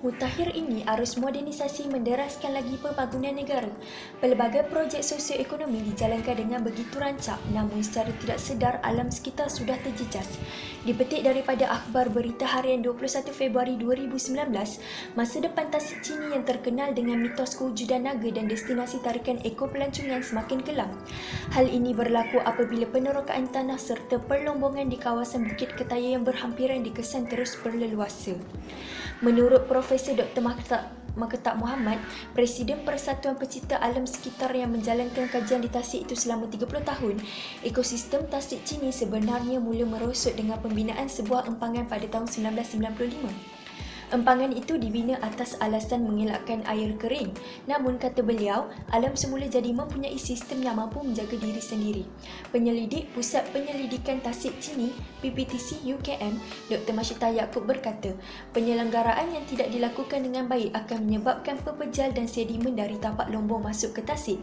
Mutakhir ini, arus modernisasi menderaskan lagi pembangunan negara. Pelbagai projek sosioekonomi dijalankan dengan begitu rancak, namun secara tidak sedar alam sekitar sudah terjejas. Dipetik daripada akhbar berita harian 21 Februari 2019, masa depan Tasik Chini yang terkenal dengan mitos kewujudan naga dan destinasi tarikan ekopelancongan semakin kelam. Hal ini berlaku apabila penerokaan tanah serta perlombongan di kawasan Bukit Ketaya yang berhampiran dikesan terus berleluasa. Menurut Profesor Dr. Maketak Muhammad, Presiden Persatuan Pencipta Alam Sekitar yang menjalankan kajian di Tasik itu selama 30 tahun, ekosistem Tasik Chini sebenarnya mula merosot dengan pembinaan sebuah empangan pada tahun 1995. Empangan itu dibina atas alasan mengelakkan air kering. Namun, kata beliau, alam semula jadi mempunyai sistem yang mampu menjaga diri sendiri. Penyelidik Pusat Penyelidikan Tasik Chini, PPTC UKM, Dr. Masyita Yaakob berkata, penyelenggaraan yang tidak dilakukan dengan baik akan menyebabkan pepejal dan sedimen dari tapak lombong masuk ke Tasik.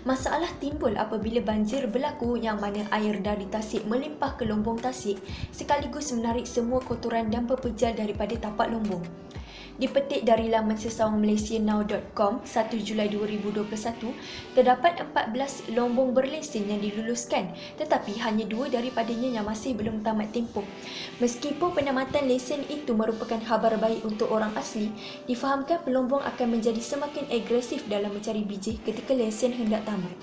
Masalah timbul apabila banjir berlaku yang mana air dari Tasik melimpah ke lombong Tasik sekaligus menarik semua kotoran dan pepejal daripada tapak lombong. Dipetik dari laman sesawangmalaysianow.com 1 Julai 2021, terdapat 14 lombong berlesen yang diluluskan, tetapi hanya 2 daripadanya yang masih belum tamat tempoh. Meskipun penamatan lesen itu merupakan khabar baik untuk orang asli, difahamkan pelombong akan menjadi semakin agresif dalam mencari biji ketika lesen hendak tamat.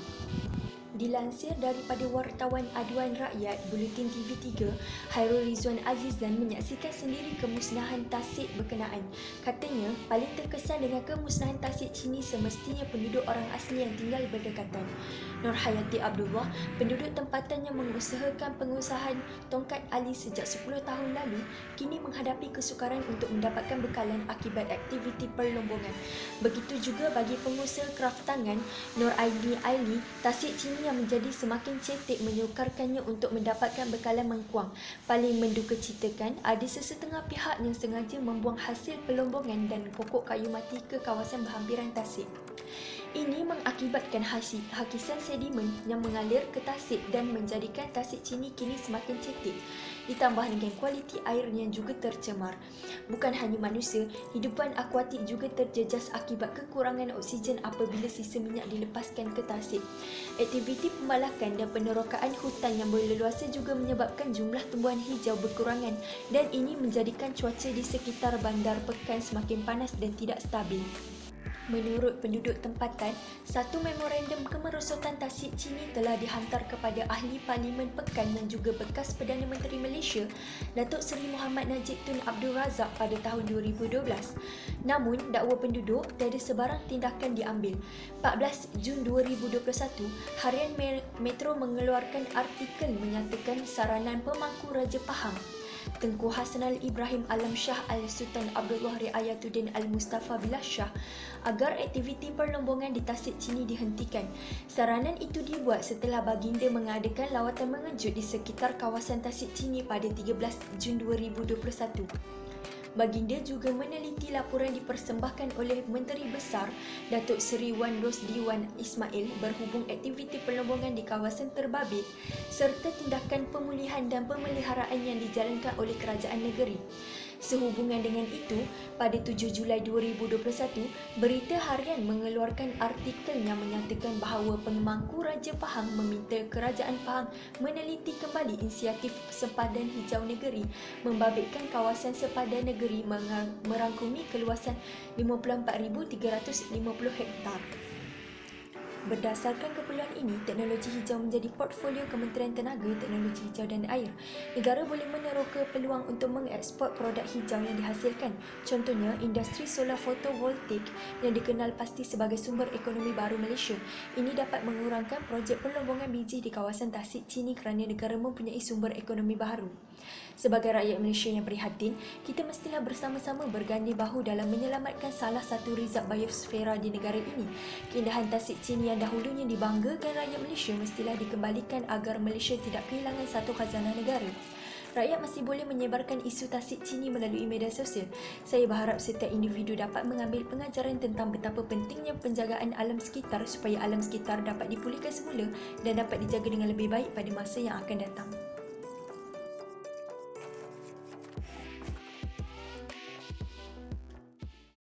Dilansir daripada wartawan Aduan Rakyat, Buletin TV3, Hairul Rizwan Azizan menyaksikan sendiri kemusnahan Tasik berkenaan. Katanya, paling terkesan dengan kemusnahan Tasik Chini semestinya penduduk orang asli yang tinggal berdekatan. Nur Hayati Abdullah, penduduk tempatan yang mengusahakan pengusahaan tongkat ali sejak 10 tahun lalu, kini menghadapi kesukaran untuk mendapatkan bekalan akibat aktiviti perlombongan. Begitu juga bagi pengusaha kraft tangan, Nur Aili, Tasik Chini yang menjadi semakin cetek menyukarkannya untuk mendapatkan bekalan mengkuang. Paling mendukacitakan, ada sesetengah pihak yang sengaja membuang hasil perlombongan dan pokok kayu mati ke kawasan berhampiran Tasik. Ini mengakibatkan hakisan sedimen yang mengalir ke Tasik dan menjadikan Tasik Chini kini semakin cetek. Ditambah dengan kualiti air yang juga tercemar. Bukan hanya manusia, hidupan akuatik juga terjejas akibat kekurangan oksigen apabila sisa minyak dilepaskan ke Tasik. Aktiviti pembalakan dan penerokaan hutan yang berleluasa juga menyebabkan jumlah tumbuhan hijau berkurangan dan ini menjadikan cuaca di sekitar Bandar Pekan semakin panas dan tidak stabil. Menurut penduduk tempatan, satu memorandum kemerosotan Tasik Chini telah dihantar kepada Ahli Parlimen Pekan yang juga bekas Perdana Menteri Malaysia, Datuk Seri Muhammad Najib Tun Abdul Razak pada tahun 2012. Namun, dakwa penduduk tiada sebarang tindakan diambil. 14 Jun 2021, Harian Metro mengeluarkan artikel menyatakan saranan pemangku Raja Pahang Tengku Hassanal Ibrahim Alam Shah Al-Sultan Abdullah Riayatuddin Al-Mustafa Billah Shah agar aktiviti perlombongan di Tasik Chini dihentikan. Saranan itu dibuat setelah baginda mengadakan lawatan mengejut di sekitar kawasan Tasik Chini pada 13 Jun 2021. Baginda juga meneliti laporan dipersembahkan oleh Menteri Besar Datuk Seri Wan Rosdi Wan Ismail berhubung aktiviti perlombongan di kawasan terbabit serta tindakan pemulihan dan pemeliharaan yang dijalankan oleh kerajaan negeri. Sehubungan dengan itu, pada 7 Julai 2021, Berita Harian mengeluarkan artikel yang menyatakan bahawa pemangku Raja Pahang meminta Kerajaan Pahang meneliti kembali inisiatif sempadan hijau negeri membabitkan kawasan sempadan negeri merangkumi keluasan 54,350 hektar. Berdasarkan keperluan ini, teknologi hijau menjadi portfolio Kementerian Tenaga, Teknologi Hijau dan Air. Negara boleh meneroka peluang untuk mengeksport produk hijau yang dihasilkan. Contohnya, industri solar fotovoltaik yang dikenal pasti sebagai sumber ekonomi baru Malaysia. Ini dapat mengurangkan projek perlombongan biji di kawasan Tasik Chini kerana negara mempunyai sumber ekonomi baru. Sebagai rakyat Malaysia yang prihatin, kita mestilah bersama-sama berganding bahu dalam menyelamatkan salah satu rizab biosfera di negara ini. Keindahan Tasik Chini yang dahulunya dibanggakan rakyat Malaysia mestilah dikembalikan agar Malaysia tidak kehilangan satu khazanah negara. Rakyat masih boleh menyebarkan isu Tasik Chini melalui media sosial. Saya berharap setiap individu dapat mengambil pengajaran tentang betapa pentingnya penjagaan alam sekitar supaya alam sekitar dapat dipulihkan semula dan dapat dijaga dengan lebih baik pada masa yang akan datang.